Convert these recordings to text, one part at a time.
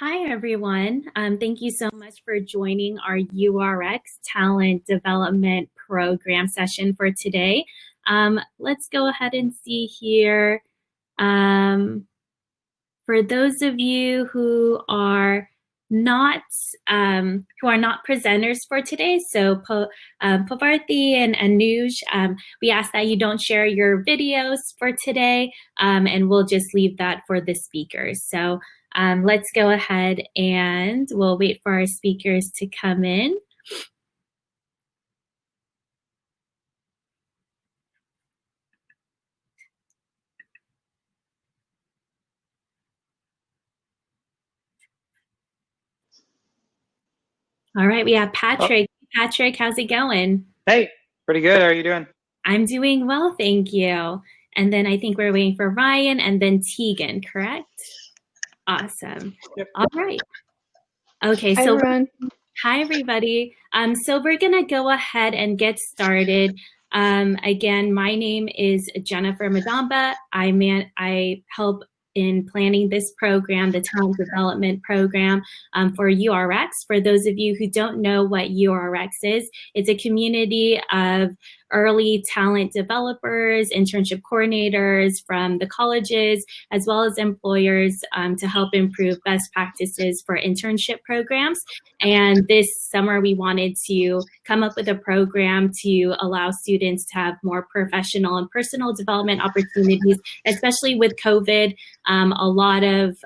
Hi, everyone. Thank you so much for joining our URX Talent Development Program session for today. Let's go ahead and see here. For those of you who are not presenters for today, so Pavarthi and Anuj, we ask that you don't share your videos for today, and we'll just leave that for the speakers. So let's go ahead and we'll wait for our speakers to come in. All right, we have Patrick. Oh. Patrick, how's it going? Hey, pretty good. How are you doing? I'm doing well, thank you. And then I think we're waiting for Ryan and then Tegan, correct? Awesome. Yep. All right. Okay, hi, so everyone. Hi, everybody. So we're going to go ahead and get started. Again, my name is Jennifer Madamba. I help in planning this program, the Talent Development Program for URX. For those of you who don't know what URX is, it's a community of early talent developers, internship coordinators from the colleges, as well as employers to help improve best practices for internship programs. And this summer, we wanted to come up with a program to allow students to have more professional and personal development opportunities, especially with COVID. A lot of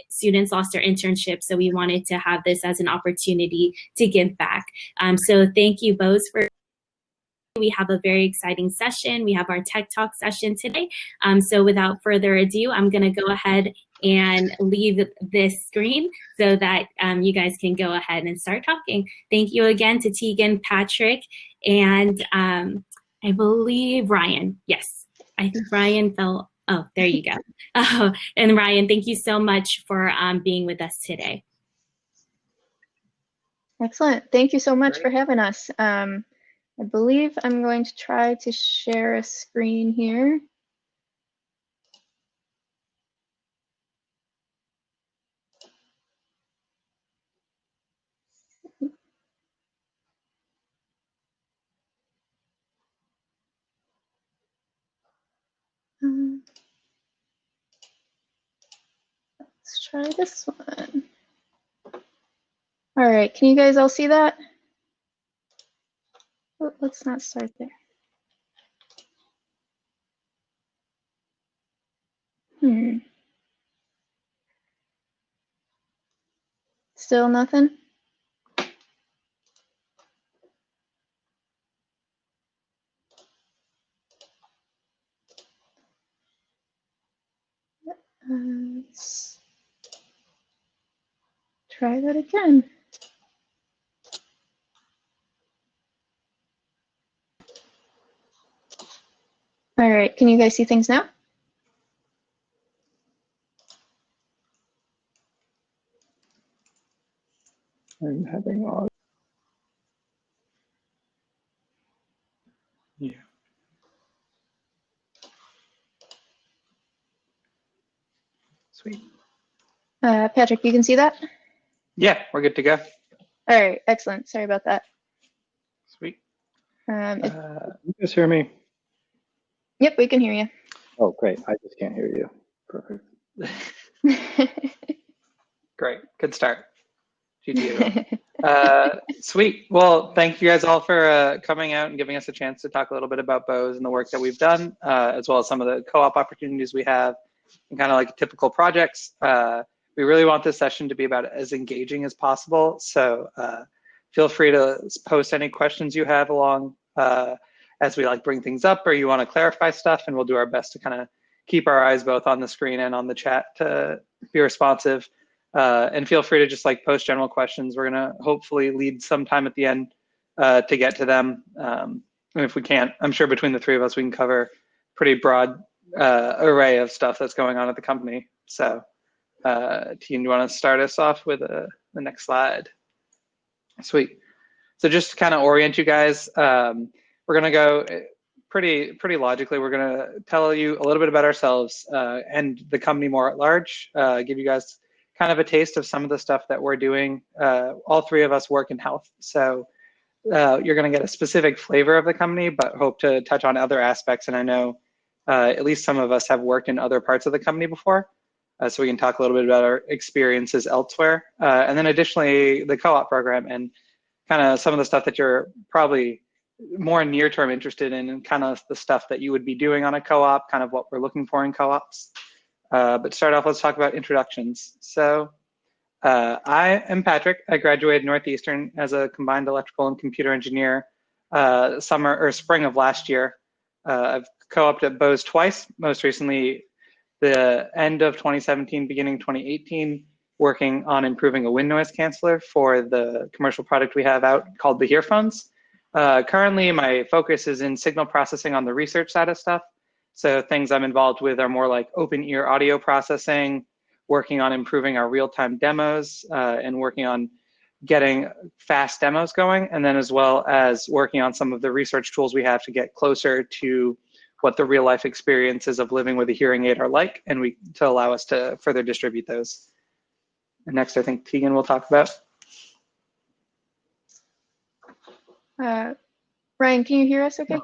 students lost their internships, so we wanted to have this as an opportunity to give back. So thank you, Bose, for we have a very exciting session. We have our Tech Talk session today. So without further ado, I'm going to go ahead and leave this screen so that you guys can go ahead and start talking. Thank you again to Tegan, Patrick, and I believe Ryan. Yes, I think Ryan fell. Oh, there you go. And Ryan, thank you so much for being with us today. Excellent. Thank you so much for having us. I believe I'm going to try to share a screen here. Let's try this one. All right, can you guys all see that? Oh, let's not start there. Still nothing? Let's try that again. All right, can you guys see things now? I'm having all. Yeah. Sweet. Patrick, you can see that? Yeah, we're good to go. All right, excellent. Sorry about that. Sweet. You guys hear me? Yep, we can hear you. Oh, great. I just can't hear you. Perfect. Great. Good start. GG. Sweet. Well, thank you guys all for coming out and giving us a chance to talk a little bit about Bose and the work that we've done, as well as some of the co-op opportunities we have and kind of like typical projects. We really want this session to be about as engaging as possible. So feel free to post any questions you have along as we like bring things up, or you want to clarify stuff, and we'll do our best to kind of keep our eyes both on the screen and on the chat to be responsive. And feel free to just like post general questions. We're gonna hopefully lead some time at the end to get to them. And if we can't, I'm sure between the three of us, we can cover a pretty broad array of stuff that's going on at the company. So Tegan, do you wanna start us off with the next slide? Sweet. So just to kind of orient you guys, we're gonna go pretty logically. We're gonna tell you a little bit about ourselves and the company more at large, give you guys kind of a taste of some of the stuff that we're doing. All three of us work in health, so you're going to get a specific flavor of the company, but hope to touch on other aspects. And I know at least some of us have worked in other parts of the company before, so we can talk a little bit about our experiences elsewhere. And then additionally, the co-op program and kind of some of the stuff that you're probably more near-term interested in, and kind of the stuff that you would be doing on a co-op, kind of what we're looking for in co-ops. But to start off, let's talk about introductions. So I am Patrick. I graduated Northeastern as a combined electrical and computer engineer spring of last year. I've co-oped at Bose twice, most recently the end of 2017, beginning 2018, working on improving a wind noise canceller for the commercial product we have out called the earphones. Currently, my focus is in signal processing on the research side of stuff. So things I'm involved with are more like open ear audio processing, working on improving our real-time demos, and working on getting fast demos going, and then as well as working on some of the research tools we have to get closer to what the real life experiences of living with a hearing aid are like, and to allow us to further distribute those. And next, I think Tegan will talk about. Ryan, can you hear us okay?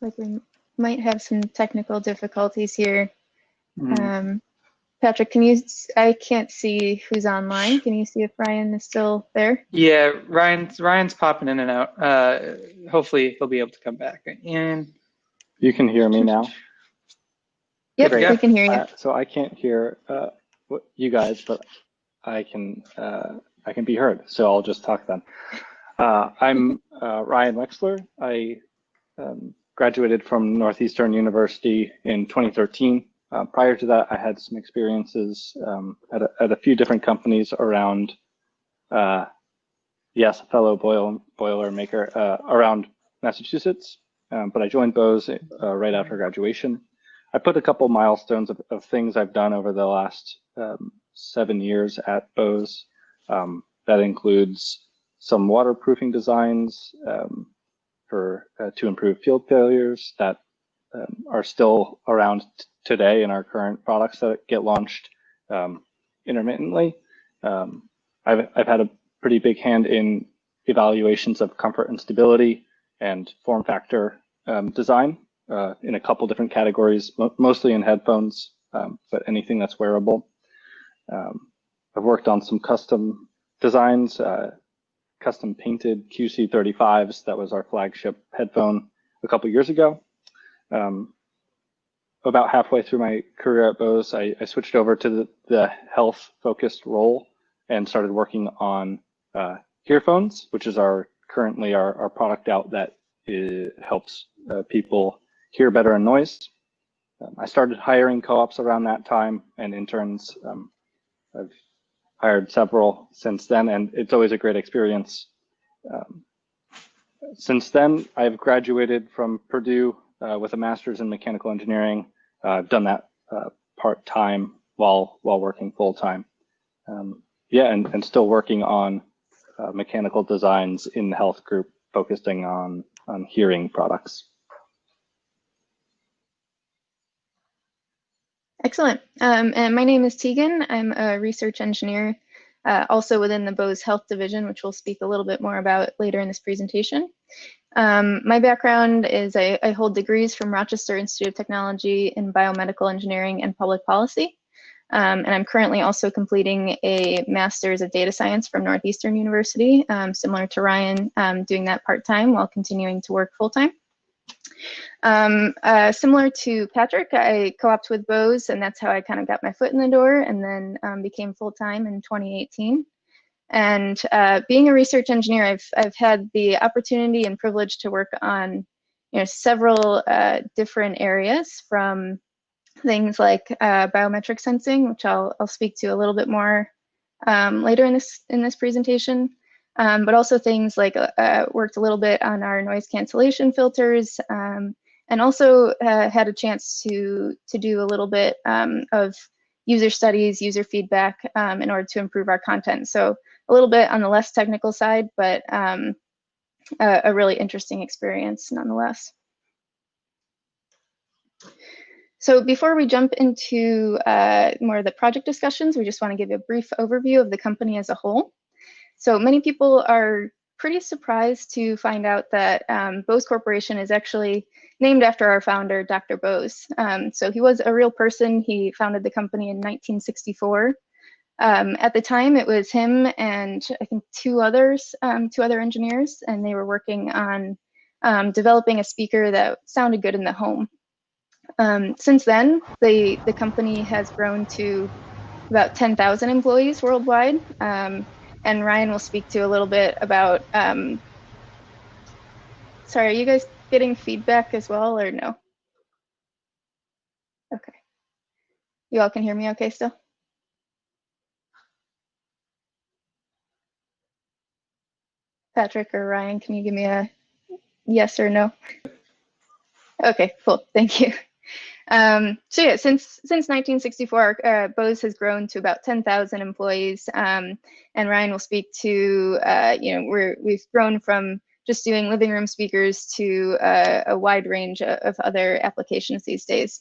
Like we might have some technical difficulties here. Patrick, I can't see who's online. Can you see if Ryan is still there? Yeah, Ryan's popping in and out. Hopefully he'll be able to come back in. You can hear me now? Yep, we can hear you. So I can't hear you guys, but I can be heard. So I'll just talk then. I'm Ryan Wexler. I graduated from Northeastern University in 2013. Prior to that, I had some experiences at a few different companies around, yes, a fellow boiler maker around Massachusetts, but I joined Bose right after graduation. I put a couple milestones of things I've done over the last 7 years at Bose. That includes some waterproofing designs to improve field failures that are still around today in our current products that get launched intermittently. I've had a pretty big hand in evaluations of comfort and stability and form factor design in a couple different categories, mostly in headphones, but anything that's wearable. I've worked on some custom designs, custom painted QC35s. That was our flagship headphone a couple years ago. About halfway through my career at Bose, I switched over to the health-focused role and started working on earphones, which is currently our product out that helps people hear better in noise. I started hiring co-ops around that time and interns. I've hired several since then, and it's always a great experience. Since then, I've graduated from Purdue with a master's in mechanical engineering. I've done that part-time while working full-time. And still working on mechanical designs in the health group, focusing on hearing products. Excellent. And my name is Tegan. I'm a research engineer, also within the Bose Health division, which we'll speak a little bit more about later in this presentation. My background is I hold degrees from Rochester Institute of Technology in biomedical engineering and public policy. And I'm currently also completing a master's of data science from Northeastern University, similar to Ryan, doing that part-time while continuing to work full-time. Similar to Patrick, I co-opted with Bose, and that's how I kind of got my foot in the door, and then became full-time in 2018. And being a research engineer, I've had the opportunity and privilege to work on several different areas, from things like biometric sensing, which I'll speak to a little bit more later in this presentation, but also things like worked a little bit on our noise cancellation filters, and also had a chance to do a little bit of user studies, user feedback in order to improve our content. So a little bit on the less technical side, but a really interesting experience nonetheless. So before we jump into more of the project discussions, we just want to give a brief overview of the company as a whole. So many people are pretty surprised to find out that Bose Corporation is actually named after our founder, Dr. Bose. So he was a real person. He founded the company in 1964. At the time, it was him and I think two other engineers, and they were working on developing a speaker that sounded good in the home. Since then, the company has grown to about 10,000 employees worldwide. And Ryan will speak to a little bit about, sorry, are you guys getting feedback as well or no? Okay. You all can hear me okay still? Patrick or Ryan, can you give me a yes or no? Okay, cool, thank you. So yeah, since 1964, Bose has grown to about 10,000 employees, and Ryan will speak to, we've grown from just doing living room speakers to a wide range of other applications these days.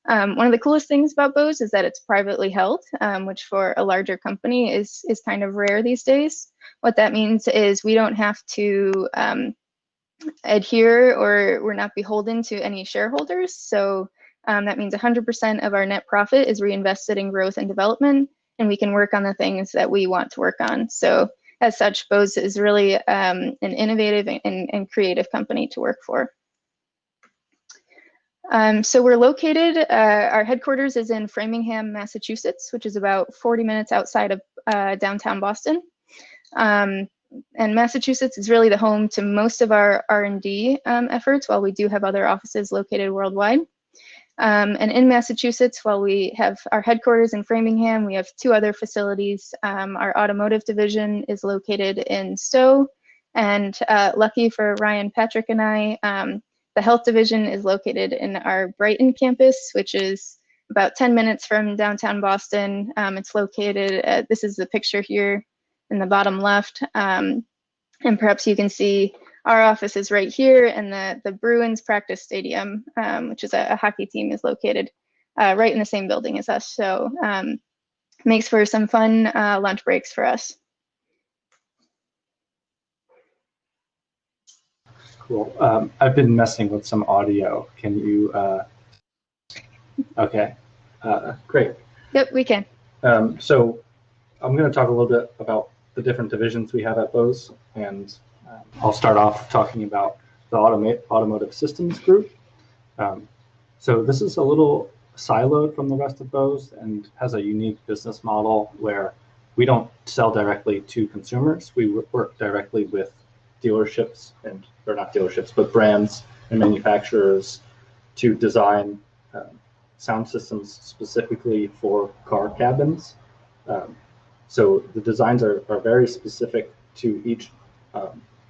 One of the coolest things about Bose is that it's privately held, which for a larger company is kind of rare these days. What that means is we don't have to adhere, or we're not beholden to any shareholders. So that means 100% of our net profit is reinvested in growth and development, and we can work on the things that we want to work on. So as such, Bose is really an innovative and creative company to work for. So we're located, our headquarters is in Framingham, Massachusetts, which is about 40 minutes outside of downtown Boston. And Massachusetts is really the home to most of our R&D efforts, while we do have other offices located worldwide. And in Massachusetts, while we have our headquarters in Framingham, we have two other facilities. Our automotive division is located in Stowe, and lucky for Ryan, Patrick, and I, the health division is located in our Brighton campus, which is about 10 minutes from downtown Boston. It's located, this is the picture here in the bottom left, and perhaps you can see our office is right here, and the Bruins practice stadium, which is a hockey team, is located right in the same building as us. So makes for some fun lunch breaks for us. Cool. I've been messing with some audio. Can you? Okay. Great. Yep, we can. So I'm going to talk a little bit about the different divisions we have at Bose, and I'll start off talking about the automotive systems group. So this is a little siloed from the rest of Bose and has a unique business model where we don't sell directly to consumers. We work directly with dealerships, or not dealerships, but brands and manufacturers to design sound systems specifically for car cabins. So the designs are very specific to each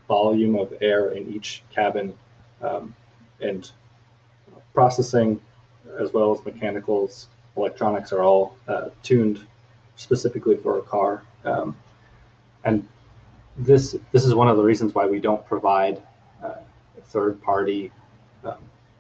volume of air in each cabin, and processing as well as mechanicals, electronics are all tuned specifically for a car. And this is one of the reasons why we don't provide third-party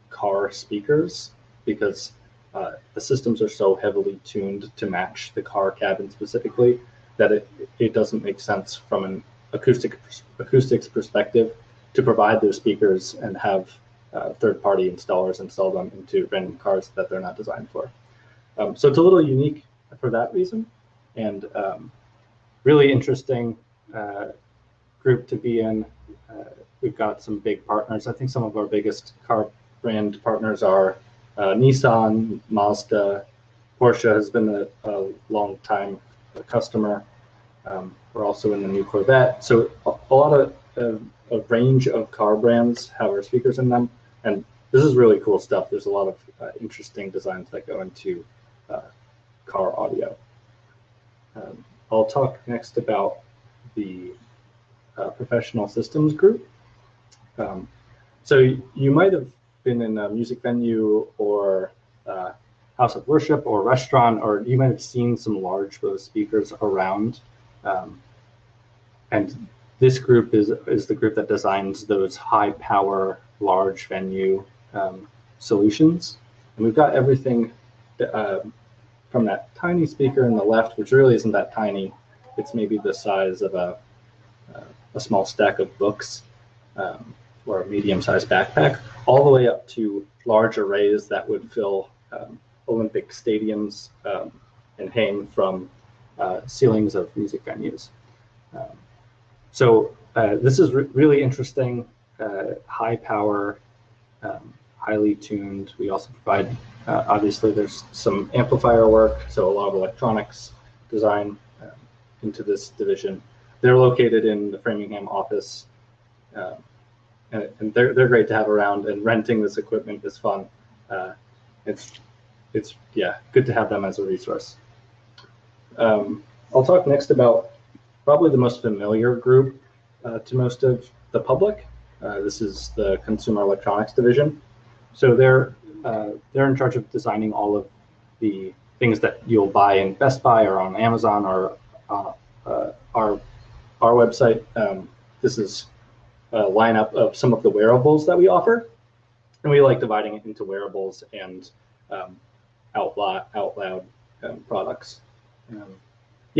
car speakers, because the systems are so heavily tuned to match the car cabin specifically that it doesn't make sense from an acoustics perspective to provide those speakers and have third-party installers install them into random cars that they're not designed for. So it's a little unique for that reason, and really interesting group to be in. We've got some big partners. I think some of our biggest car brand partners are Nissan, Mazda, Porsche has been a long time customer. We're also in the new Corvette. So a lot of a range of car brands have our speakers in them. And this is really cool stuff. There's a lot of interesting designs that go into car audio. I'll talk next about the professional systems group. So you might have been in a music venue or house of worship or restaurant, or you might have seen some large Bose speakers around. And this group is the group that designs those high power, large venue solutions. And we've got everything from that tiny speaker in the left, which really isn't that tiny. It's maybe the size of a small stack of books or a medium-sized backpack, all the way up to large arrays that would fill Olympic stadiums and hang from ceilings of music venues. So this is really interesting, high power, highly tuned. We also provide, obviously there's some amplifier work, so a lot of electronics design into this division. They're located in the Framingham office, and they're great to have around, and renting this equipment is fun. It's good to have them as a resource. I'll talk next about probably the most familiar group to most of the public. This is the Consumer Electronics Division. So they're in charge of designing all of the things that you'll buy in Best Buy or on Amazon or our website. This is a lineup of some of the wearables that we offer, and we like dividing it into wearables and out loud products.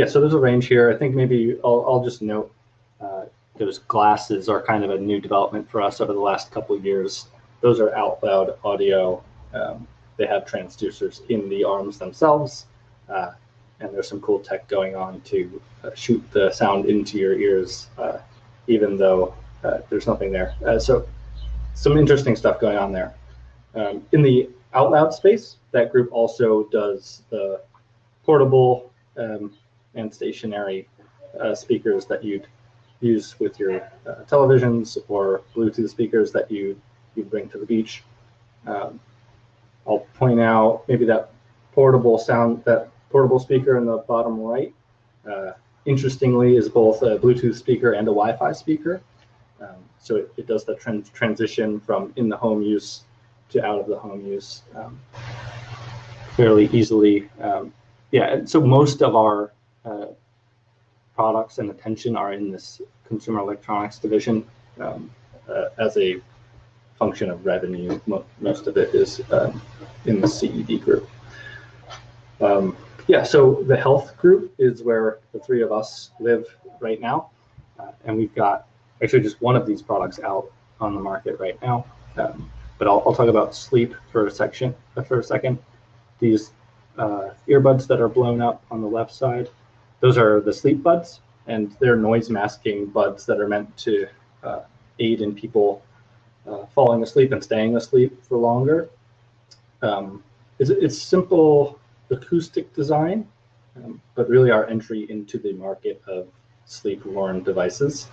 So there's a range here. I think maybe I'll just note those glasses are kind of a new development for us over the last couple of years. Those are out loud audio. They have transducers in the arms themselves, and there's some cool tech going on to shoot the sound into your ears, even though there's nothing there. So some interesting stuff going on there. In the out loud space, that group also does the portable and stationary speakers that you'd use with your televisions, or Bluetooth speakers that you bring to the beach. I'll point out maybe that portable speaker in the bottom right, interestingly, is both a Bluetooth speaker and a Wi-Fi speaker. So it does the transition from in the home use to out of the home use fairly easily. And so most of our products and attention are in this Consumer Electronics Division as a function of revenue. Most of it is in the CED group. So the health group is where the three of us live right now, and we've got actually just one of these products out on the market right now. But I'll talk about sleep for a second. These earbuds that are blown up on the left side, those are the sleep buds, and they're noise masking buds that are meant to aid in people falling asleep and staying asleep for longer. It's simple acoustic design, but really our entry into the market of sleep-worn devices.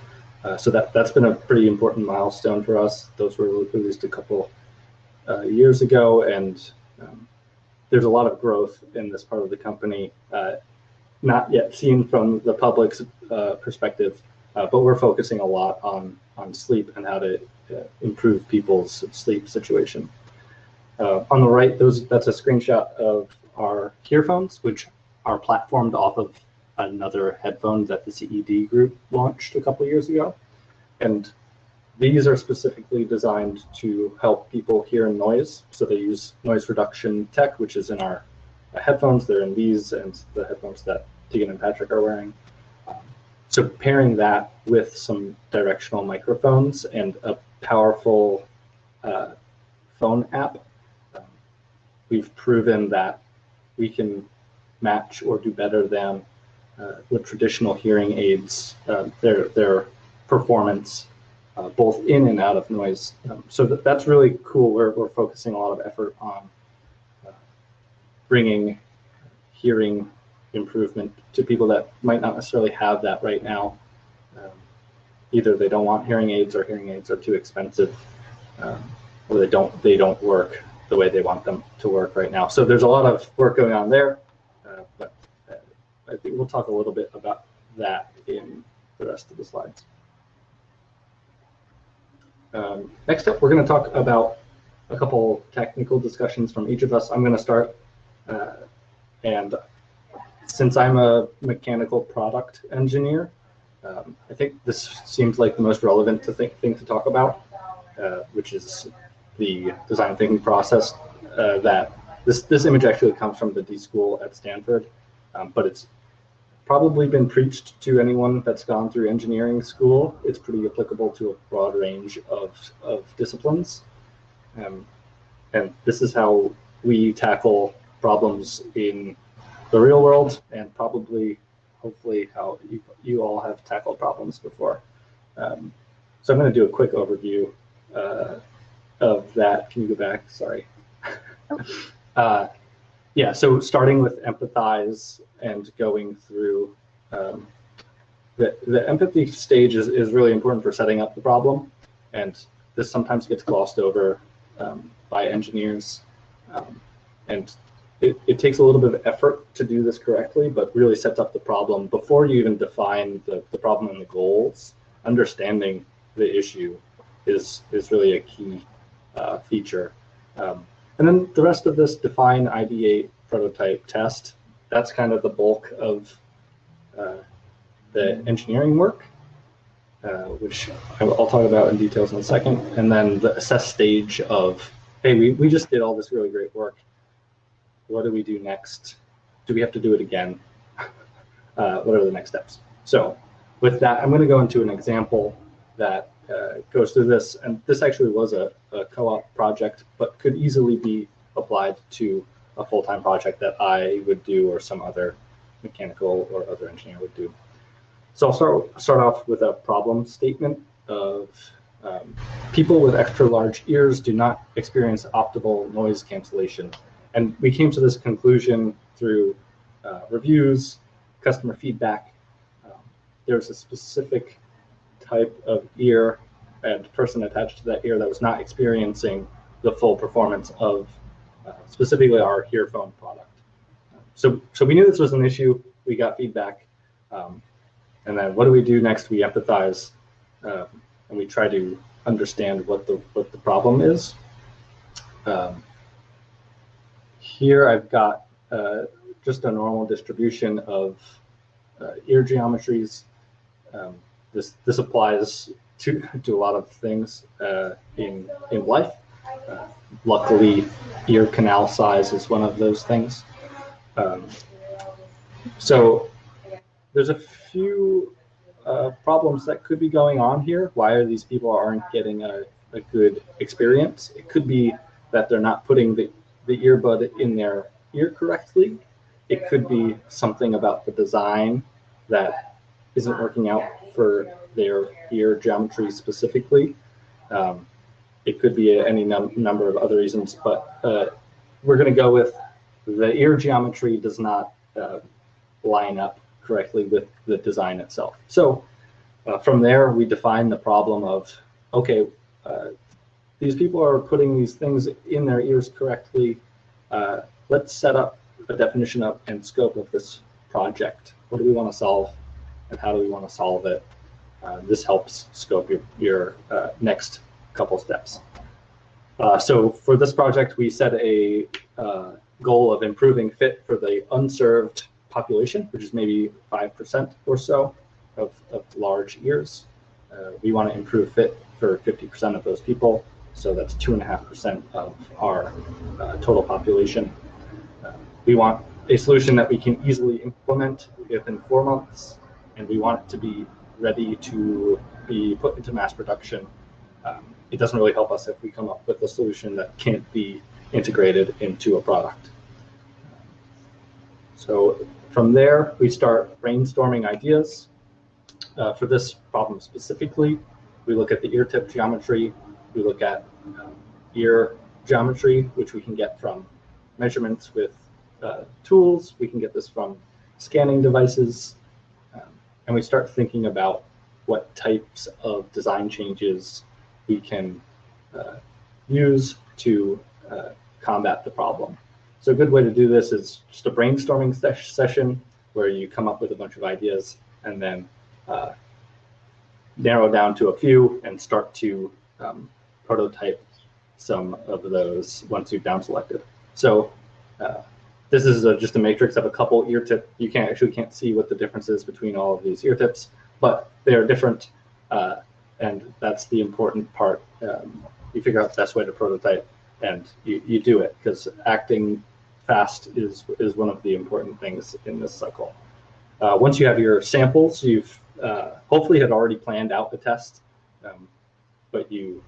So that's been a pretty important milestone for us. Those were released a couple years ago, and there's a lot of growth in this part of the company, not yet seen from the public's perspective, but we're focusing a lot on sleep and how to improve people's sleep situation. On the right, that's a screenshot of our earphones, which are platformed off of another headphone that the CED group launched a couple years ago. And these are specifically designed to help people hear noise. So they use noise reduction tech, which is in our headphones. They're in these and the headphones that Tegan and Patrick are wearing. So pairing that with some directional microphones and a powerful phone app, we've proven that we can match or do better than with traditional hearing aids, their performance, both in and out of noise. So that's really cool. We're focusing a lot of effort on bringing hearing improvement to people that might not necessarily have that right now. Either they don't want hearing aids, or hearing aids are too expensive, or they don't work the way they want them to work right now. So there's a lot of work going on there, but I think we'll talk a little bit about that in the rest of the slides. Next up, we're going to talk about a couple technical discussions from each of us. I'm going to start, and since I'm a mechanical product engineer, I think this seems like the most relevant thing to talk about, which is the design thinking process that This image actually comes from the D School at Stanford, but it's probably been preached to anyone that's gone through engineering school. It's pretty applicable to a broad range of disciplines. And this is how we tackle problems in the real world, and probably, hopefully, how you all have tackled problems before. So I'm going to do a quick overview of that. Can you go back? Sorry. Yeah, so starting with empathize and going through the empathy stage is really important for setting up the problem, and this sometimes gets glossed over by engineers, and it takes a little bit of effort to do this correctly, but really sets up the problem before you even define the problem and the goals. Understanding the issue is really a key feature. And then the rest of this: define, ideate, prototype, test. That's kind of the bulk of the engineering work, which I'll talk about in details in a second. And then the assess stage of, hey, we just did all this really great work. What do we do next? Do we have to do it again? What are the next steps? So with that, I'm going to go into an example that goes through this. And this actually was a co-op project, but could easily be applied to a full-time project that I would do, or some other mechanical or other engineer would do. So I'll start off with a problem statement of people with extra large ears do not experience optimal noise cancellation. And we came to this conclusion through reviews, customer feedback. There's a specific type of ear and person attached to that ear that was not experiencing the full performance of specifically our earphone product. So we knew this was an issue. We got feedback. And then what do we do next? We empathize, and we try to understand what the problem is. Here I've got just a normal distribution of ear geometries. This applies to a lot of things in life. Luckily, ear canal size is one of those things. So there's a few problems that could be going on here. Why these people aren't getting a good experience? It could be that they're not putting the earbud in their ear correctly. It could be something about the design that isn't working out for their ear geometry specifically. It could be any number of other reasons, but we're going to go with the ear geometry does not line up correctly with the design itself. So from there, we define the problem of, okay, these people are putting these things in their ears correctly. Let's set up a definition of and scope of this project. What do we want to solve, and how do we want to solve it? This helps scope your next couple steps. So for this project, we set a goal of improving fit for the unserved population, which is maybe 5% or so of large ears. We want to improve fit for 50% of those people. So that's 2.5% of our total population. We want a solution that we can easily implement within 4 months, and we want it to be ready to be put into mass production. It doesn't really help us if we come up with a solution that can't be integrated into a product. So from there, we start brainstorming ideas. For this problem specifically, we look at the ear tip geometry. We look at ear geometry, which we can get from measurements with tools. We can get this from scanning devices. And we start thinking about what types of design changes we can use to combat the problem. So a good way to do this is just a brainstorming session where you come up with a bunch of ideas and then narrow down to a few and start to prototype some of those once you've down selected. So this is just a matrix of a couple ear tip. You can't see what the difference is between all of these ear tips, but they are different, and that's the important part. You figure out the best way to prototype, and you do it, because acting fast is one of the important things in this cycle. Once you have your samples, you've hopefully had already planned out the test, but you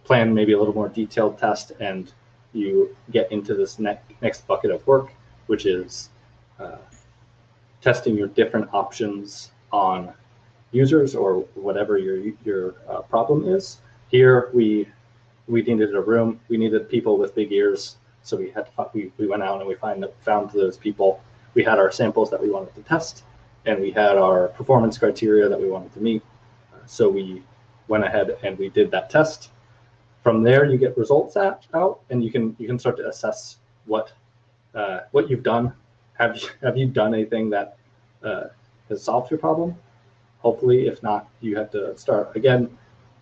plan maybe a little more detailed test, and you get into this next bucket of work, which is testing your different options on users or whatever your problem is. Here we needed a room. We needed people with big ears, so we went out and we found those people. We had our samples that we wanted to test, and we had our performance criteria that we wanted to meet. So we went ahead and we did that test. From there, you get results out, and you can start to assess what you've done. Have you done anything that has solved your problem? Hopefully, if not, you have to start again,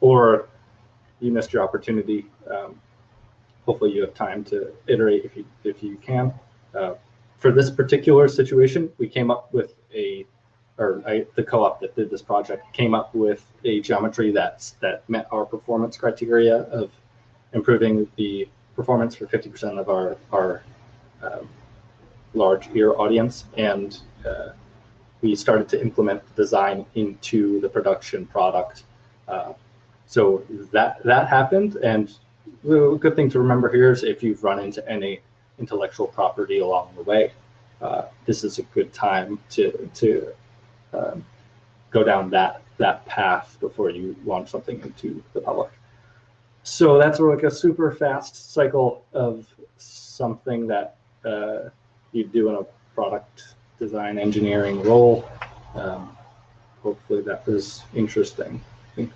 or you missed your opportunity. Hopefully, you have time to iterate if you can. For this particular situation, we came up with the co-op that did this project came up with a geometry that met our performance criteria of improving the performance for 50% of our large ear audience, and we started to implement the design into the production product. So that happened, and the good thing to remember here is if you've run into any intellectual property along the way, this is a good time to go down that path before you launch something into the public. So that's like a super fast cycle of something that you do in a product design engineering role. Hopefully that was interesting. I think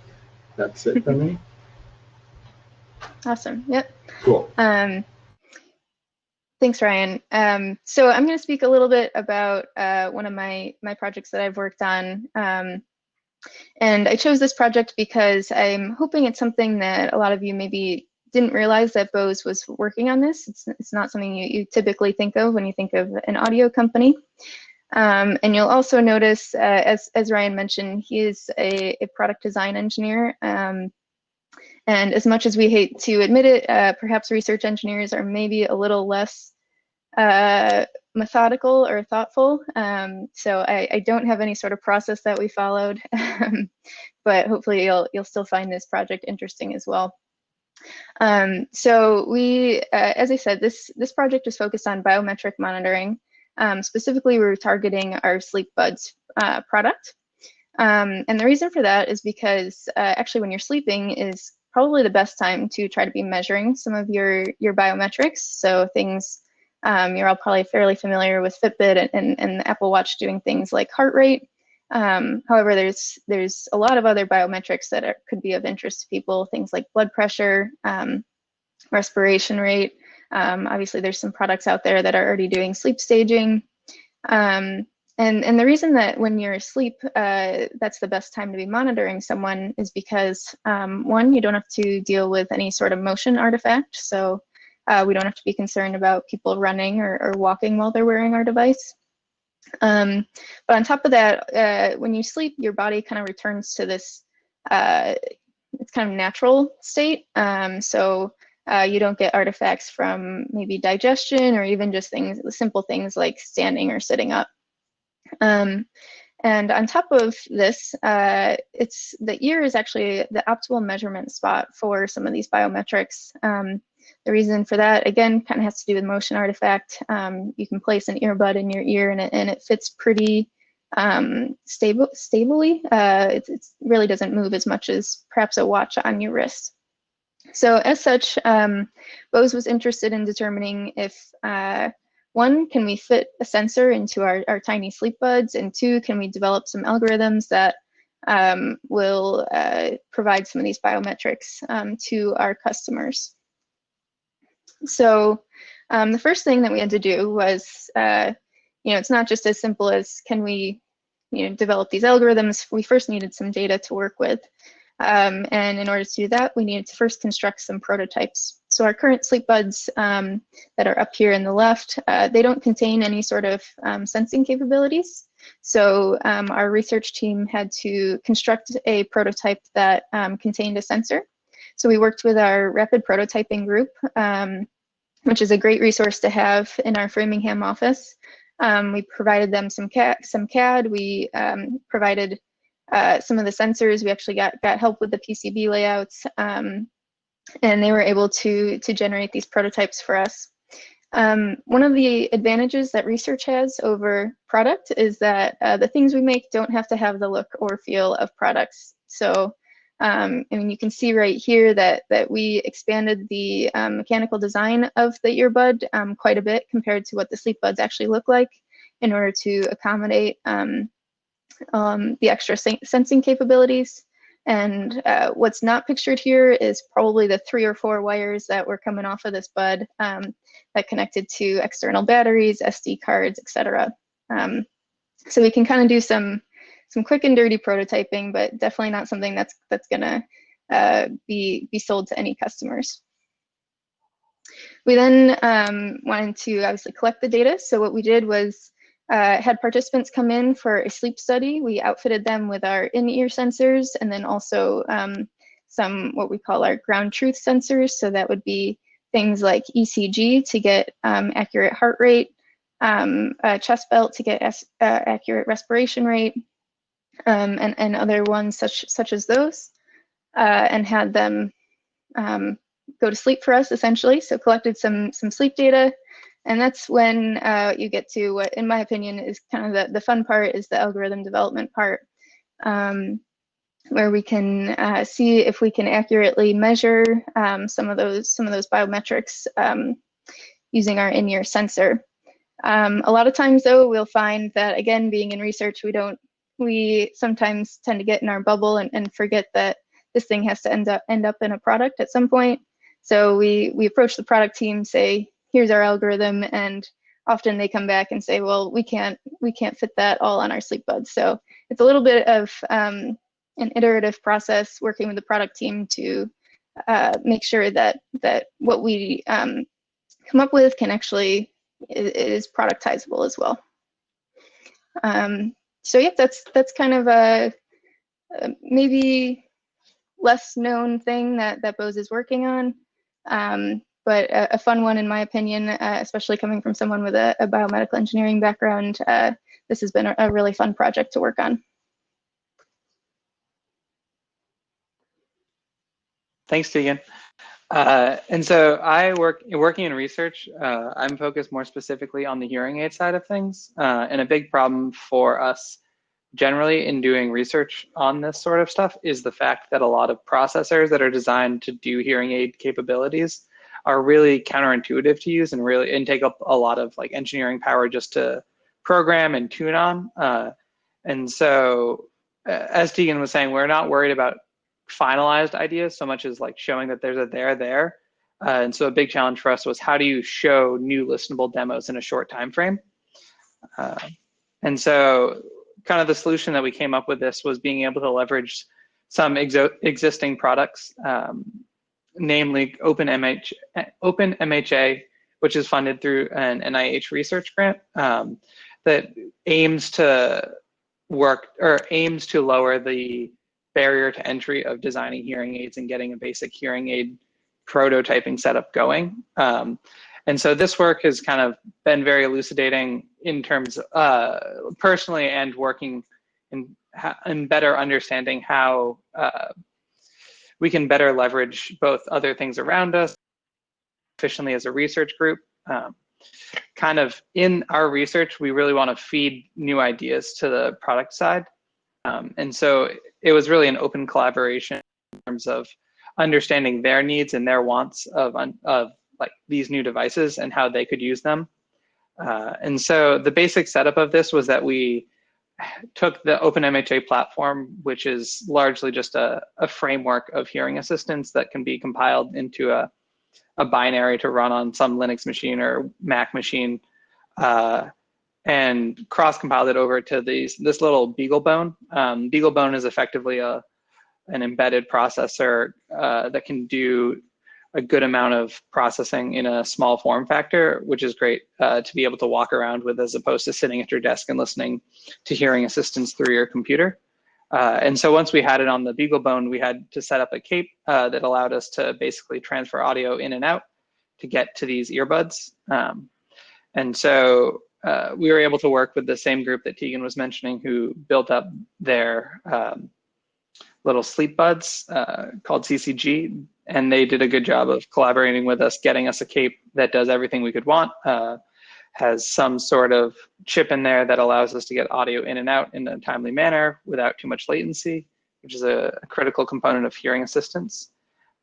that's it for me. Awesome. Yep. Cool. Thanks, Ryan. So I'm going to speak a little bit about one of my projects that I've worked on. And I chose this project because I'm hoping it's something that a lot of you maybe didn't realize that Bose was working on this. It's not something you typically think of when you think of an audio company. And you'll also notice, as Ryan mentioned, he is a product design engineer. And as much as we hate to admit it, perhaps research engineers are maybe a little less methodical or thoughtful. So I don't have any sort of process that we followed, but hopefully you'll still find this project interesting as well. So we, as I said, this project is focused on biometric monitoring. Specifically, we're targeting our Sleep Buds product. And the reason for that is because actually when you're sleeping is probably the best time to try to be measuring some of your biometrics. So things, you're all probably fairly familiar with Fitbit and the Apple Watch doing things like heart rate. However, there's a lot of other biometrics that could be of interest to people, things like blood pressure, respiration rate. Obviously, there's some products out there that are already doing sleep staging. And the reason that when you're asleep, that's the best time to be monitoring someone is because, one, you don't have to deal with any sort of motion artifact. So we don't have to be concerned about people running or walking while they're wearing our device. But on top of that, when you sleep, your body kind of returns to this, it's kind of natural state. So you don't get artifacts from maybe digestion or even just simple things like standing or sitting up. And on top of this, the ear is actually the optimal measurement spot for some of these biometrics. The reason for that, again, kind of has to do with motion artifact. You can place an earbud in your ear and it fits pretty stably. It really doesn't move as much as perhaps a watch on your wrist. So as such, Bose was interested in determining if, one, can we fit a sensor into our tiny sleep buds, and two, can we develop some algorithms that will provide some of these biometrics to our customers. So the first thing that we had to do was, it's not just as simple as can we, develop these algorithms. We first needed some data to work with. And in order to do that, we needed to first construct some prototypes. So our current sleep buds that are up here in the left, they don't contain any sort of sensing capabilities. So our research team had to construct a prototype that contained a sensor. So we worked with our rapid prototyping group which is a great resource to have in our Framingham office. We provided them some CAD. We provided some of the sensors. We actually got help with the PCB layouts, and they were able to generate these prototypes for us. One of the advantages that research has over product is that the things we make don't have to have the look or feel of products. So, I mean, you can see right here that we expanded the mechanical design of the earbud quite a bit compared to what the sleep buds actually look like in order to accommodate the extra sensing capabilities. And what's not pictured here is probably the 3 or 4 wires that were coming off of this bud that connected to external batteries, SD cards, etc. So we can kind of do some quick and dirty prototyping, but definitely not something that's gonna be sold to any customers. We then wanted to obviously collect the data. So what we did was had participants come in for a sleep study. We outfitted them with our in-ear sensors, and then also some what we call our ground truth sensors. So that would be things like ECG to get accurate heart rate, a chest belt to get accurate respiration rate, and other ones such as those, and had them go to sleep for us essentially. So collected some sleep data. And that's when you get to what, in my opinion, is kind of the fun part, is the algorithm development part, where we can see if we can accurately measure some of those biometrics using our in-ear sensor. A lot of times, though, we'll find that, again, being in research, we sometimes tend to get in our bubble and forget that this thing has to end up in a product at some point. So we approach the product team, say, here's our algorithm, and often they come back and say, well, we can't fit that all on our sleep buds. So it's a little bit of an iterative process working with the product team to make sure that what we come up with can actually is productizable as well. So yeah, that's kind of a maybe less known thing that Bose is working on. But a fun one in my opinion, especially coming from someone with a biomedical engineering background. This has been a really fun project to work on. Thanks, Tegan. And so working in research, I'm focused more specifically on the hearing aid side of things. And a big problem for us generally in doing research on this sort of stuff is the fact that a lot of processors that are designed to do hearing aid capabilities are really counterintuitive to use and take up a lot of like engineering power just to program and tune on. And so as Tegan was saying, we're not worried about finalized ideas so much as like showing that there's a there. And so a big challenge for us was, how do you show new listenable demos in a short time frame? And so kind of the solution that we came up with this was being able to leverage some existing products, namely OpenMHA, which is funded through an NIH research grant that aims to lower the barrier to entry of designing hearing aids and getting a basic hearing aid prototyping setup going. And so this work has kind of been very elucidating in terms personally, and working in better understanding how we can better leverage both other things around us efficiently as a research group. Kind of in our research, we really want to feed new ideas to the product side. And so it was really an open collaboration in terms of understanding their needs and their wants of like these new devices and how they could use them. And so the basic setup of this was that we took the OpenMHA platform, which is largely just a framework of hearing assistance that can be compiled into a binary to run on some Linux machine or Mac machine, and cross-compiled it over to this little BeagleBone. BeagleBone is effectively an embedded processor that can do a good amount of processing in a small form factor, which is great to be able to walk around with, as opposed to sitting at your desk and listening to hearing assistance through your computer. And so once we had it on the BeagleBone, we had to set up a cape that allowed us to basically transfer audio in and out. to get to these earbuds. And so we were able to work with the same group that Tegan was mentioning, who built up their little sleep buds called CCG, and they did a good job of collaborating with us, getting us a cape that does everything we could want, has some sort of chip in there that allows us to get audio in and out in a timely manner without too much latency, which is a critical component of hearing assistance.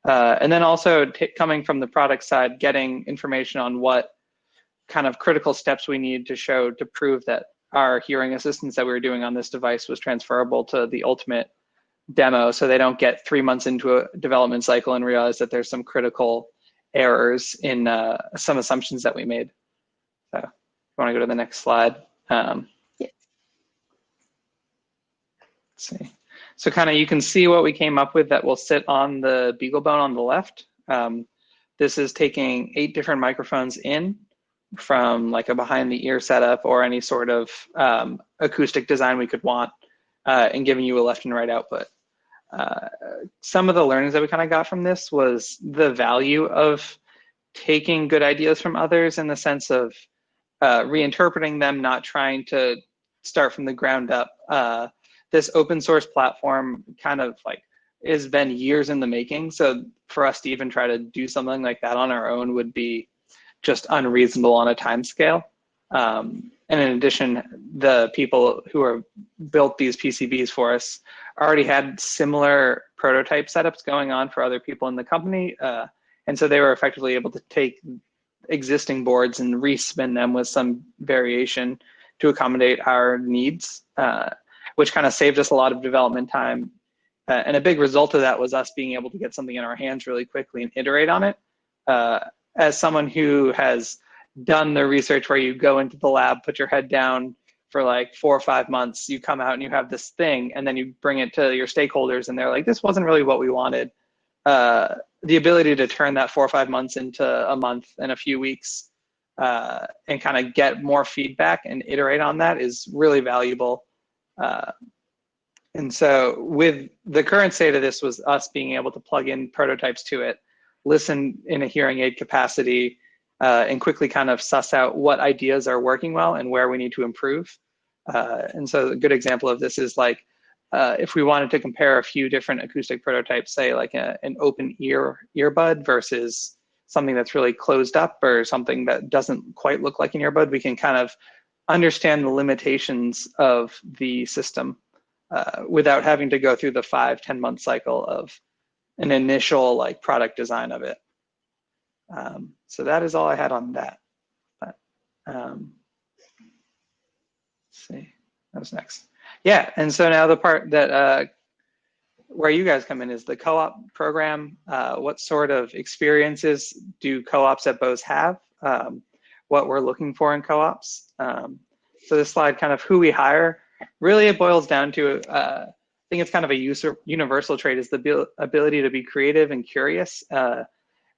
And then also coming from the product side, getting information on what kind of critical steps we need to show to prove that our hearing assistance that we were doing on this device was transferable to the ultimate demo, so they don't get 3 months into a development cycle and realize that there's some critical errors in some assumptions that we made. So if you want to go to the next slide. Let's see. So kind of you can see what we came up with that will sit on the beagle bone on the left. This is taking 8 different microphones in from like a behind the ear setup or any sort of acoustic design we could want, and giving you a left and right output. Some of the learnings that we kind of got from this was the value of taking good ideas from others, in the sense of reinterpreting them, not trying to start from the ground up. This open source platform kind of like has been years in the making. So for us to even try to do something like that on our own would be just unreasonable on a time scale. And in addition, the people who are built these PCBs for us already had similar prototype setups going on for other people in the company. And so they were effectively able to take existing boards and respin them with some variation to accommodate our needs, which kind of saved us a lot of development time. And a big result of that was us being able to get something in our hands really quickly and iterate on it. As someone who has done the research where you go into the lab, put your head down for like 4 or 5 months, you come out and you have this thing, and then you bring it to your stakeholders and they're like, this wasn't really what we wanted. The ability to turn that 4 or 5 months into a month and a few weeks, and kind of get more feedback and iterate on that is really valuable. And so with the current state of this was us being able to plug in prototypes to it, listen in a hearing aid capacity, and quickly kind of suss out what ideas are working well and where we need to improve. And so a good example of this is like, if we wanted to compare a few different acoustic prototypes, say like an open earbud versus something that's really closed up or something that doesn't quite look like an earbud, we can kind of understand the limitations of the system without having to go through the 5-10 month cycle of an initial like product design of it. So that is all I had on that. But, let's see, that was next. Yeah, and so now the part that where you guys come in is the co-op program. What sort of experiences do co-ops at Bose have? What we're looking for in co-ops. So this slide, kind of who we hire, really it boils down to, I think it's kind of a universal trait, is the ability to be creative and curious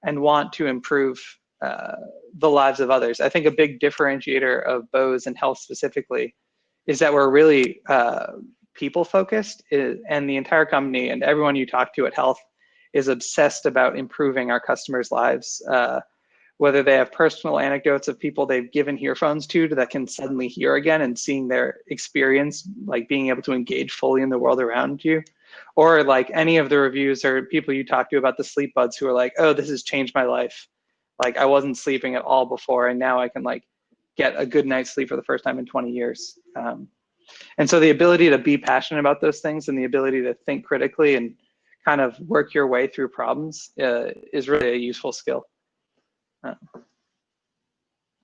and want to improve the lives of others. I think a big differentiator of Bose and health specifically is that we're really people focused, and the entire company and everyone you talk to at health is obsessed about improving our customers' lives. Whether they have personal anecdotes of people they've given earphones to that can suddenly hear again and seeing their experience, like being able to engage fully in the world around you, or like any of the reviews or people you talk to about the sleep buds who are like, oh, this has changed my life. Like I wasn't sleeping at all before, and now I can like get a good night's sleep for the first time in 20 years. And so the ability to be passionate about those things and the ability to think critically and kind of work your way through problems is really a useful skill.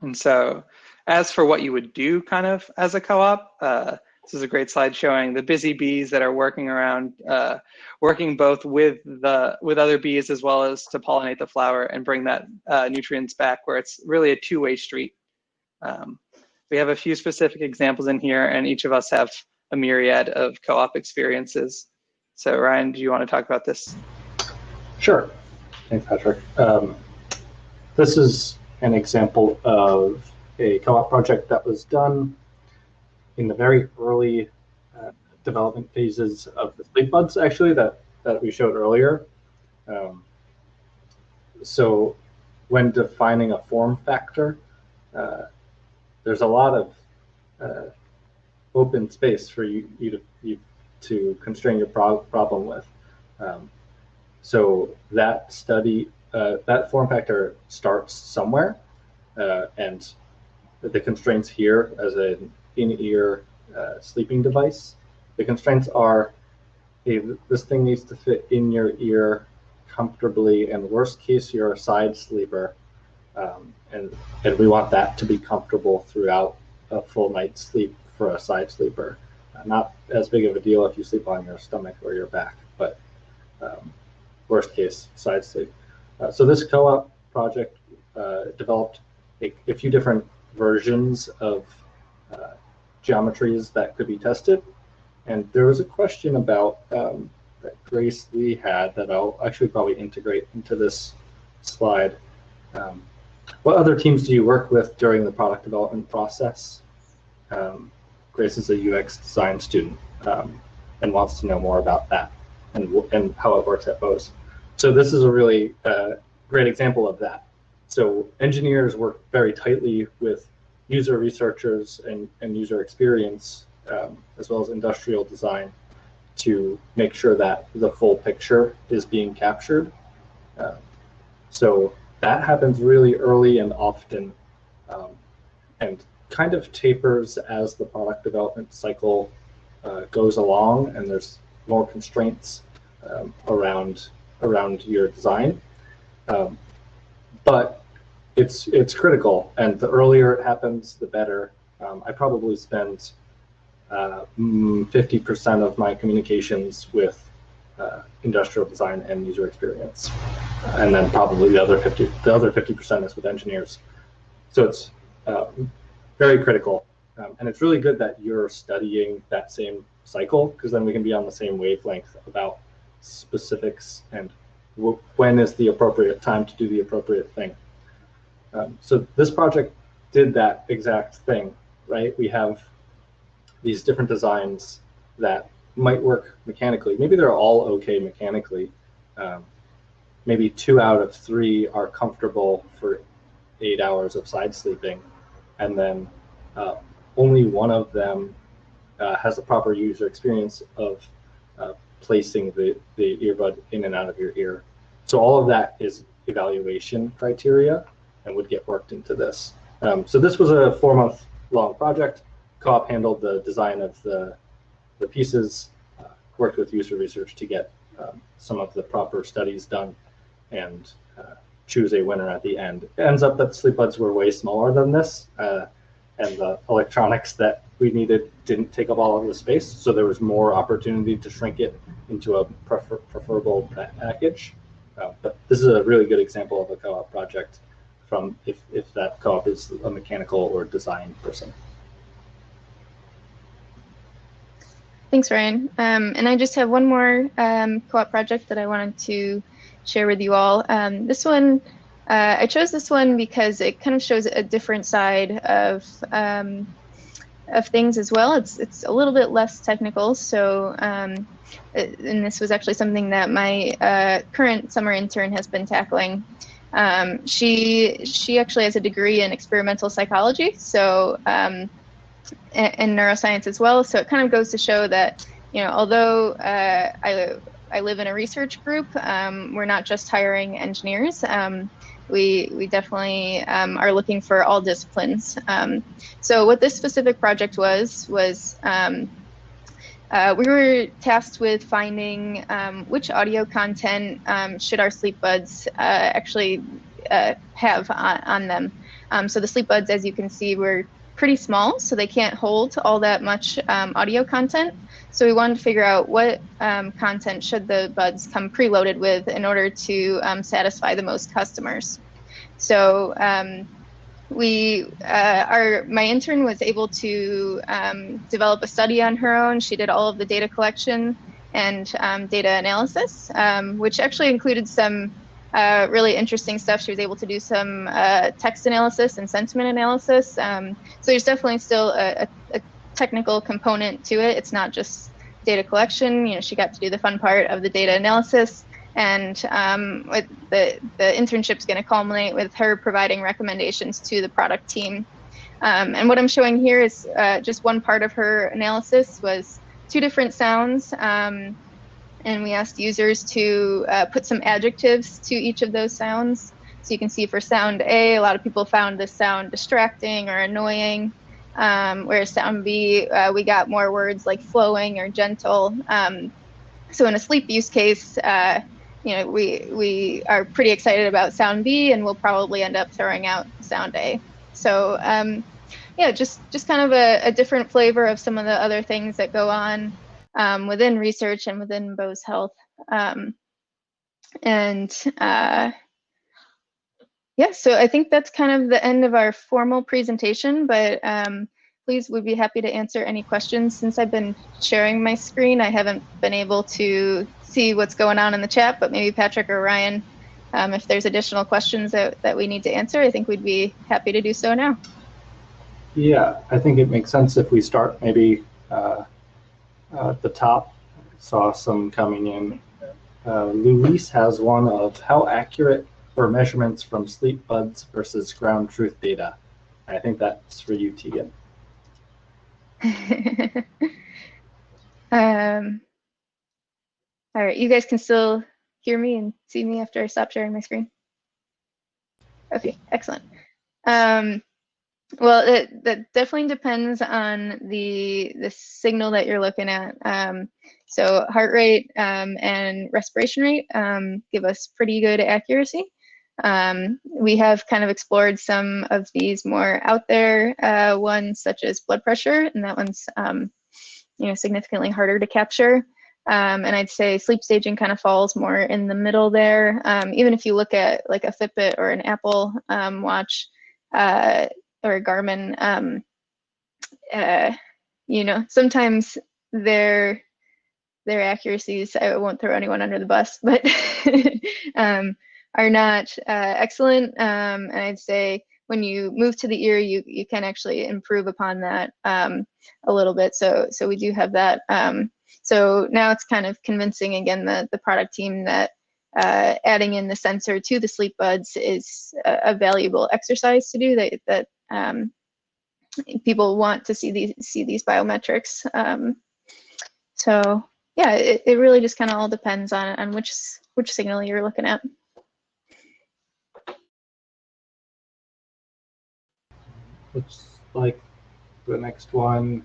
And so as for what you would do kind of as a co-op, this is a great slide showing the busy bees that are working around, working both with other bees as well as to pollinate the flower and bring that nutrients back, where it's really a two-way street. We have a few specific examples in here, and each of us have a myriad of co-op experiences. So Ryan, do you want to talk about this? Sure. Thanks, Patrick. This is an example of a co-op project that was done in the very early development phases of the sleep buds, actually, that we showed earlier. So when defining a form factor, there's a lot of open space for you to constrain your problem with. So that study, that form factor starts somewhere, and the constraints here as an in-ear sleeping device, the constraints are, hey, this thing needs to fit in your ear comfortably, and worst case, you're a side sleeper, and we want that to be comfortable throughout a full night's sleep for a side sleeper. Not as big of a deal if you sleep on your stomach or your back, but worst case, side sleep. So this co-op project developed a few different versions of geometries that could be tested. And there was a question about that Grace Lee had that I'll actually probably integrate into this slide. What other teams do you work with during the product development process? Grace is a UX design student and wants to know more about that and how it works at Bose. So this is a really great example of that. So engineers work very tightly with user researchers and user experience, as well as industrial design, to make sure that the full picture is being captured. So that happens really early and often, and kind of tapers as the product development cycle goes along, and there's more constraints around your design. But it's critical, and the earlier it happens, the better. I probably spend 50% of my communications with industrial design and user experience, and then probably the other 50% is with engineers. So it's very critical, and it's really good that you're studying that same cycle, because then we can be on the same wavelength about specifics and when is the appropriate time to do the appropriate thing. So this project did that exact thing, right? We have these different designs that might work mechanically. Maybe they're all okay mechanically. Maybe 2 out of 3 are comfortable for 8 hours of side sleeping, and then only one of them has the proper user experience of placing the earbud in and out of your ear. So all of that is evaluation criteria and would get worked into this. So this was a 4-month-long project. Co-op handled the design of the pieces, worked with user research to get some of the proper studies done, and choose a winner at the end. It ends up that the sleep buds were way smaller than this, and the electronics that we needed didn't take up all of the space, so there was more opportunity to shrink it into a preferable package. But this is a really good example of a co-op project from if that co-op is a mechanical or design person. Thanks, Ryan. And I just have one more co-op project that I wanted to share with you all. This one, I chose this one because it kind of shows a different side of things as well. It's a little bit less technical. So, and this was actually something that my current summer intern has been tackling. She actually has a degree in experimental psychology, so and neuroscience as well. So it kind of goes to show that, you know, although I live in a research group, we're not just hiring engineers. We definitely are looking for all disciplines. So what this specific project was we were tasked with finding which audio content should our sleep buds actually have on them. So the sleep buds, as you can see, were pretty small, so they can't hold all that much audio content. So we wanted to figure out what content should the buds come preloaded with in order to satisfy the most customers. So my intern was able to develop a study on her own. She did all of the data collection and data analysis, which actually included some really interesting stuff. She was able to do some text analysis and sentiment analysis. So there's definitely still a technical component to it. It's not just data collection. You know, she got to do the fun part of the data analysis. And with the internship's going to culminate with her providing recommendations to the product team. And what I'm showing here is just one part of her analysis was 2 different sounds. And we asked users to put some adjectives to each of those sounds. So you can see for sound A, a lot of people found this sound distracting or annoying. Whereas sound B, we got more words like flowing or gentle. So in a sleep use case, we are pretty excited about sound B, and we'll probably end up throwing out sound A. So yeah, just kind of a different flavor of some of the other things that go on within research and within Bose Health. Yeah, so I think that's kind of the end of our formal presentation, but please, we'd be happy to answer any questions. Since I've been sharing my screen, I haven't been able to see what's going on in the chat, but maybe Patrick or Ryan, if there's additional questions that we need to answer, I think we'd be happy to do so now. Yeah, I think it makes sense if we start maybe at the top. Saw some coming in. Luis has one of how accurate are measurements from sleep buds versus ground truth data. I think that's for you, Tegan. All right, you guys can still hear me and see me after I stop sharing my screen? Okay, excellent. Well, that definitely depends on the signal that you're looking at. So heart rate and respiration rate give us pretty good accuracy. We have kind of explored some of these more out there ones, such as blood pressure, and that one's significantly harder to capture. And I'd say sleep staging kind of falls more in the middle there. Even if you look at like a Fitbit or an Apple watch or a Garmin, sometimes their accuracies, I won't throw anyone under the bus, but are not excellent. And I'd say when you move to the ear, you can actually improve upon that a little bit. So we do have that. So now it's kind of convincing again the product team that adding in the sensor to the sleep buds is a valuable exercise to do. That people want to see these biometrics. So yeah, it really just kind of all depends on which signal you're looking at. Looks like the next one,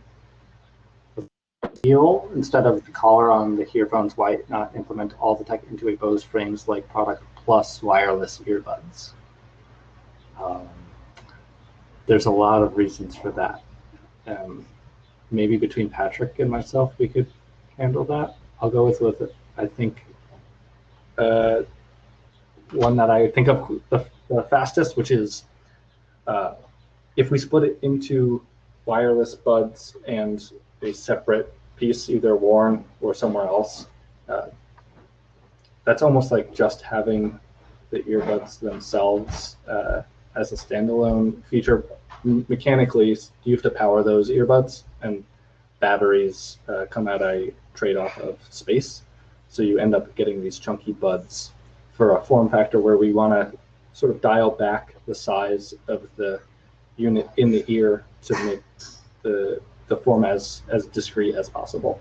heel instead of the collar on the earphones, why not implement all the tech into a Bose frames like product plus wireless earbuds? There's a lot of reasons for that. Maybe between Patrick and myself, we could handle that. I'll go with it. I think one that I think of the fastest, which is if we split it into wireless buds and a separate piece, either worn or somewhere else, that's almost like just having the earbuds themselves as a standalone feature. Mechanically, you have to power those earbuds, and batteries come at a trade-off of space. So you end up getting these chunky buds for a form factor where we want to sort of dial back the size of the unit in the ear to make the form as discrete as possible.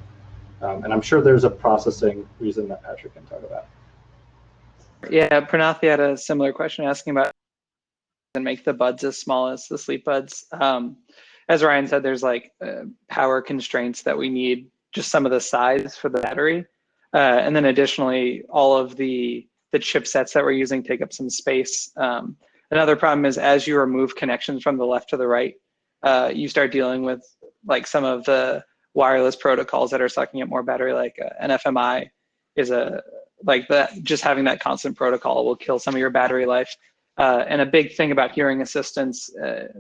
And I'm sure there's a processing reason that Patrick can talk about. Yeah, Pranathi had a similar question asking about and make the buds as small as the sleep buds. As Ryan said, there's like power constraints that we need, just some of the size for the battery. And then additionally, all of the chipsets that we're using take up some space. Another problem is as you remove connections from the left to the right, you start dealing with like some of the wireless protocols that are sucking up more battery, like NFMI is just having that constant protocol will kill some of your battery life. And a big thing about hearing assistance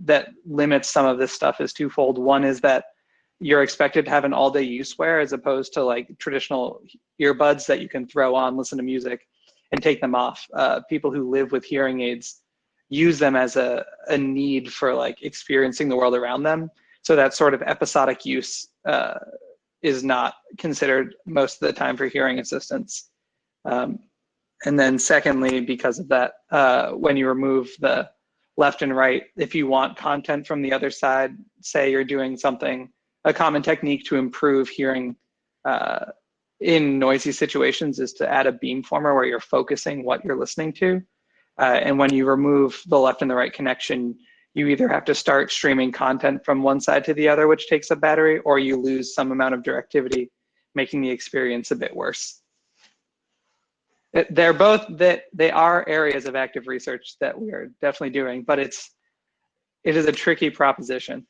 that limits some of this stuff is twofold. One is that you're expected to have an all-day use wear as opposed to like traditional earbuds that you can throw on, listen to music, and take them off. People who live with hearing aids use them as a need for like experiencing the world around them. So that sort of episodic use is not considered most of the time for hearing assistance. And then secondly, because of that, when you remove the left and right, if you want content from the other side, say you're doing something, a common technique to improve hearing in noisy situations is to add a beamformer where you're focusing what you're listening to. And when you remove the left and the right connection, you either have to start streaming content from one side to the other, which takes up battery, or you lose some amount of directivity, making the experience a bit worse. They're both, they are areas of active research that we are definitely doing, but it is a tricky proposition.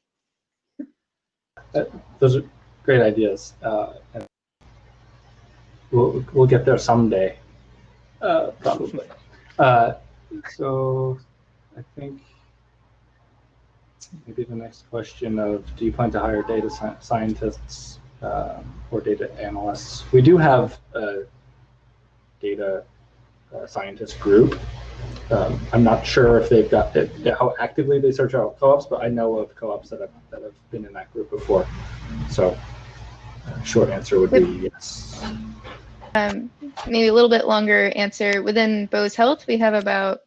Those are great ideas. And we'll get there someday, probably. So I think maybe the next question of, do you plan to hire data scientists or data analysts? We do have a data scientist group. I'm not sure if they've got how actively they search out co-ops, but I know of co-ops that have been in that group before. So short answer would be yes. Maybe a little bit longer answer. Within Bose Health, we have about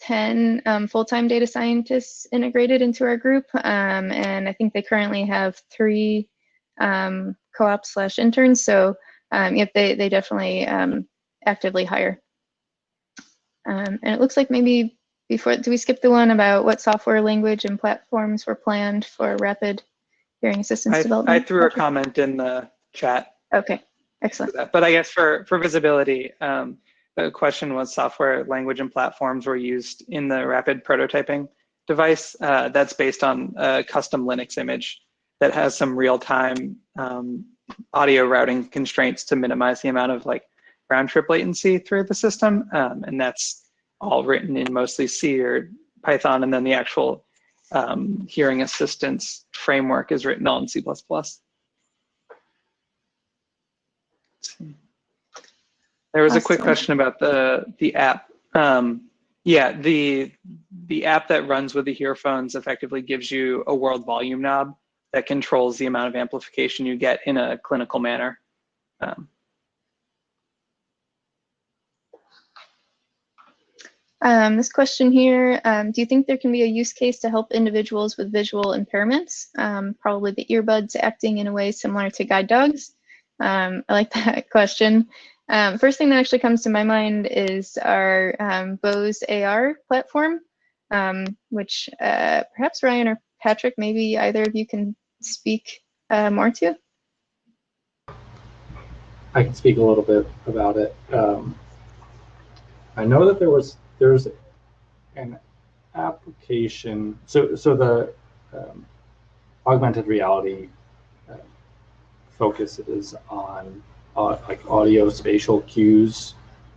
10 full-time data scientists integrated into our group, and I think they currently have 3 co-ops/interns. So yep, they definitely actively hire. And it looks like maybe before, do we skip the one about what software, language, and platforms were planned for rapid hearing assistance development? I threw a comment in the chat. Okay, excellent. But I guess for visibility, the question was software, language, and platforms were used in the rapid prototyping device. That's based on a custom Linux image that has some real-time audio routing constraints to minimize the amount of round trip latency through the system. And that's all written in mostly C or Python. And then the actual hearing assistance framework is written all in C++. There was a quick question about the app. Yeah, the app that runs with the earphones effectively gives you a world volume knob that controls the amount of amplification you get in a clinical manner. This question here, do you think there can be a use case to help individuals with visual impairments? Probably the earbuds acting in a way similar to guide dogs. I like that question. First thing that actually comes to my mind is our Bose AR platform, which perhaps Ryan or Patrick, maybe either of you can speak more to. I can speak a little bit about it. I know that there's an application. So the augmented reality focus is on audio spatial cues,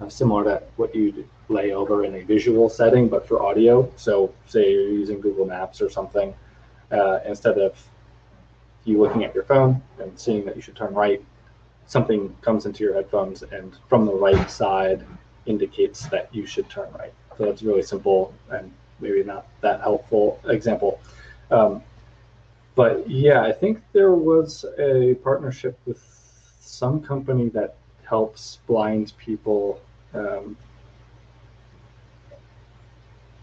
similar to what you'd lay over in a visual setting, but for audio. So say you're using Google Maps or something, instead of you looking at your phone and seeing that you should turn right, something comes into your headphones and from the right side indicates that you should turn right. So that's really simple and maybe not that helpful example. But yeah, I think there was a partnership with some company that helps blind people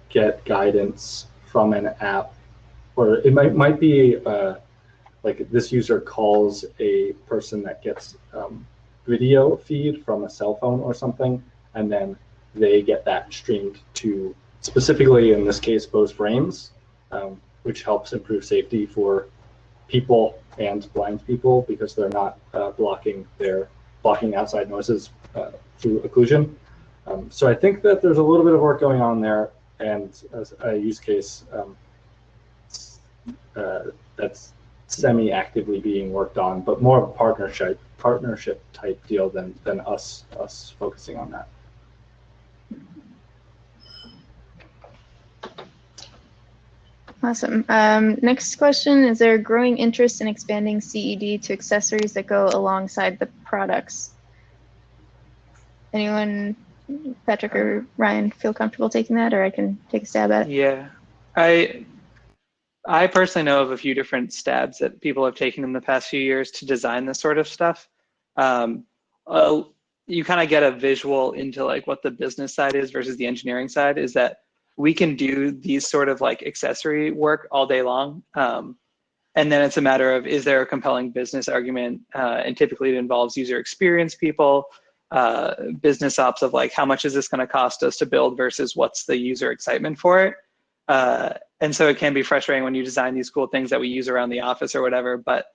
get guidance from an app, or it might be like this user calls a person that gets video feed from a cell phone or something, and then they get that streamed to, specifically in this case, Bose frames, which helps improve safety for people and blind people because they're not blocking outside noises through occlusion. So I think that there's a little bit of work going on there, and as a use case that's semi-actively being worked on, but more of a partnership type deal than us focusing on that. Awesome. Next question, is there a growing interest in expanding CED to accessories that go alongside the products? Anyone, Patrick or Ryan, feel comfortable taking that, or I can take a stab at it? Yeah, I personally know of a few different stabs that people have taken in the past few years to design this sort of stuff. you kind of get a visual into like what the business side is versus the engineering side, is that we can do these sort of like accessory work all day long. And then it's a matter of, is there a compelling business argument? And typically it involves user experience people, business ops of like, how much is this going to cost us to build versus what's the user excitement for it? And so it can be frustrating when you design these cool things that we use around the office or whatever, but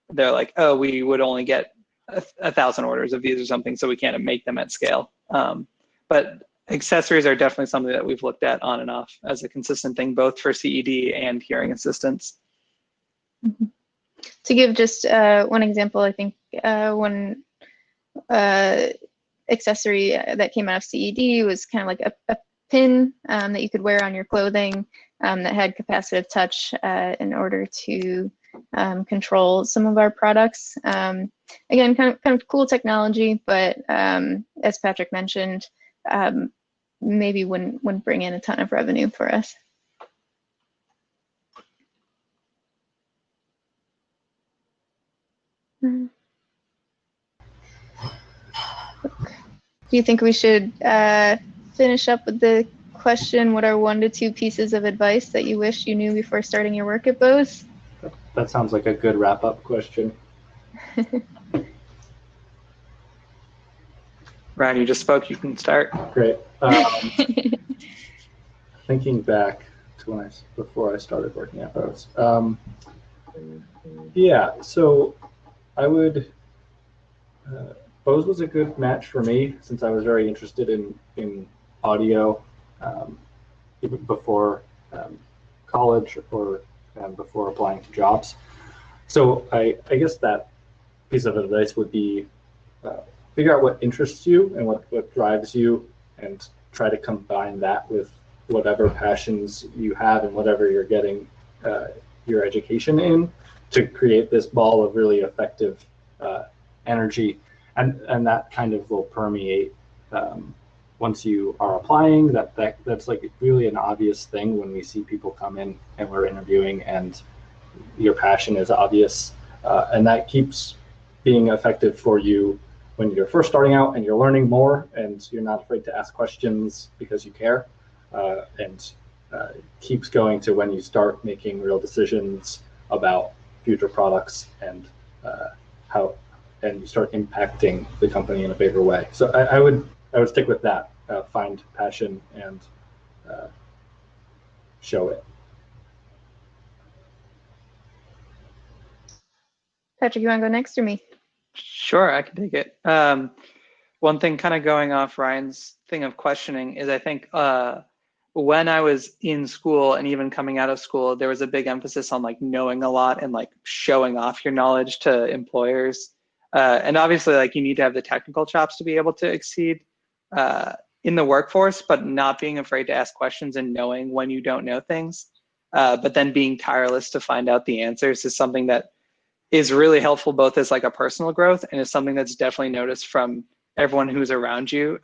they're like, oh, we would only get 1,000 orders of these or something, so we can't make them at scale. But accessories are definitely something that we've looked at on and off as a consistent thing, both for CED and hearing assistance. Mm-hmm. To give just one example, I think one accessory that came out of CED was kind of like a pin that you could wear on your clothing that had capacitive touch in order to control some of our products. Again, kind of cool technology, but as Patrick mentioned, maybe wouldn't bring in a ton of revenue for us. Do you think we should finish up with the question, what are 1 to 2 pieces of advice that you wish you knew before starting your work at Bose? That sounds like a good wrap-up question. Ryan, you just spoke, you can start. Great. Thinking back to before I started working at Bose. Yeah, so I would, Bose was a good match for me since I was very interested in audio even before college or before applying to jobs. So I guess that piece of advice would be figure out what interests you and what drives you, and try to combine that with whatever passions you have and whatever you're getting your education in, to create this ball of really effective energy, and that kind of will permeate once you are applying. That's like really an obvious thing when we see people come in and we're interviewing and your passion is obvious, and that keeps being effective for you when you're first starting out and you're learning more and you're not afraid to ask questions because you care, and keeps going to when you start making real decisions about future products and and you start impacting the company in a bigger way. So I would stick with that. Find passion and show it. Patrick, you want to go next or me? Sure, I can take it. One thing kind of going off Ryan's thing of questioning is, I think when I was in school and even coming out of school, there was a big emphasis on like knowing a lot and like showing off your knowledge to employers. And obviously like you need to have the technical chops to be able to exceed in the workforce, but not being afraid to ask questions and knowing when you don't know things. But then being tireless to find out the answers is something that is really helpful, both as like a personal growth and is something that's definitely noticed from everyone who's around you.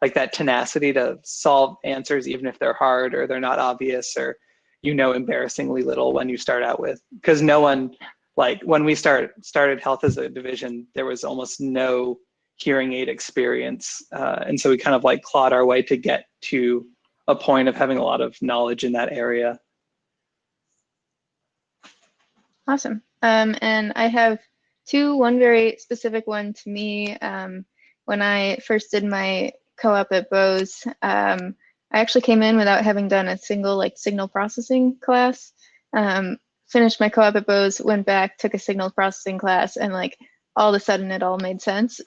Like that tenacity to solve answers, even if they're hard or they're not obvious, or embarrassingly little when you start out with. Because no one, like when we started health as a division, there was almost no hearing aid experience. And so we kind of like clawed our way to get to a point of having a lot of knowledge in that area. Awesome. And I have two, one very specific one to me. When I first did my co-op at Bose, I actually came in without having done a single like signal processing class. Finished my co-op at Bose, went back, took a signal processing class, and like all of a sudden it all made sense.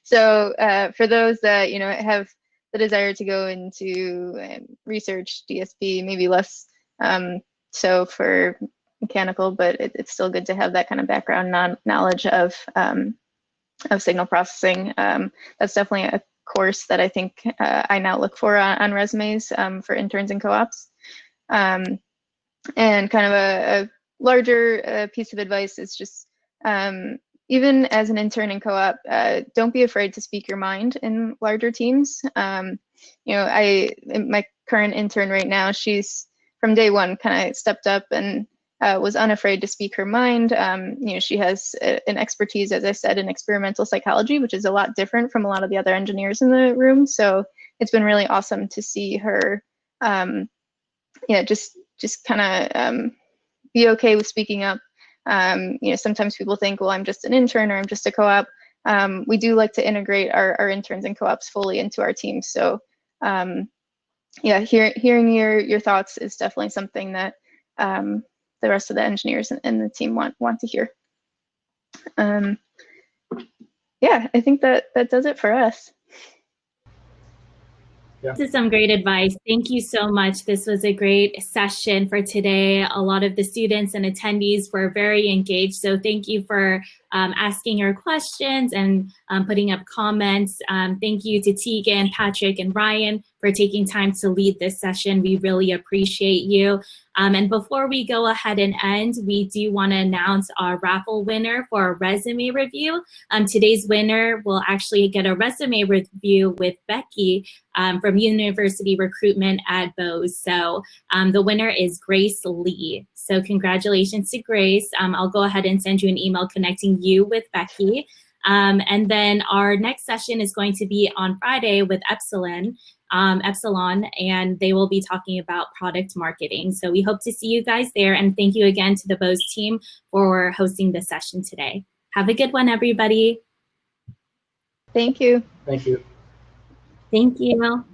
So for those that have the desire to go into research, DSP, maybe less so for mechanical, but it's still good to have that kind of background knowledge of signal processing. That's definitely a course that I think I now look for on resumes for interns and co-ops. And kind of a larger piece of advice is just, even as an intern and co-op, don't be afraid to speak your mind in larger teams. My current intern right now, she's from day one kind of stepped up and was unafraid to speak her mind. She has an expertise, as I said, in experimental psychology, which is a lot different from a lot of the other engineers in the room. So it's been really awesome to see her, just kind of be okay with speaking up. Sometimes people think, well, I'm just an intern or I'm just a co-op. We do like to integrate our interns and co-ops fully into our team. So hearing your thoughts is definitely something that the rest of the engineers and the team want to hear. I think that does it for us. Yeah. This is some great advice. Thank you so much. This was a great session for today. A lot of the students and attendees were very engaged. So thank you for asking your questions and putting up comments. Thank you to Tegan, Patrick, and Ryan for taking time to lead this session. We really appreciate you. And before we go ahead and end, we do want to announce our raffle winner for a resume review. Today's winner will actually get a resume review with Becky from University Recruitment at Bose. So the winner is Grace Lee. So congratulations to Grace. I'll go ahead and send you an email connecting you with Becky. And then our next session is going to be on Friday with Epsilon, and they will be talking about product marketing. So we hope to see you guys there. And thank you again to the Bose team for hosting this session today. Have a good one, everybody. Thank you. Thank you. Thank you.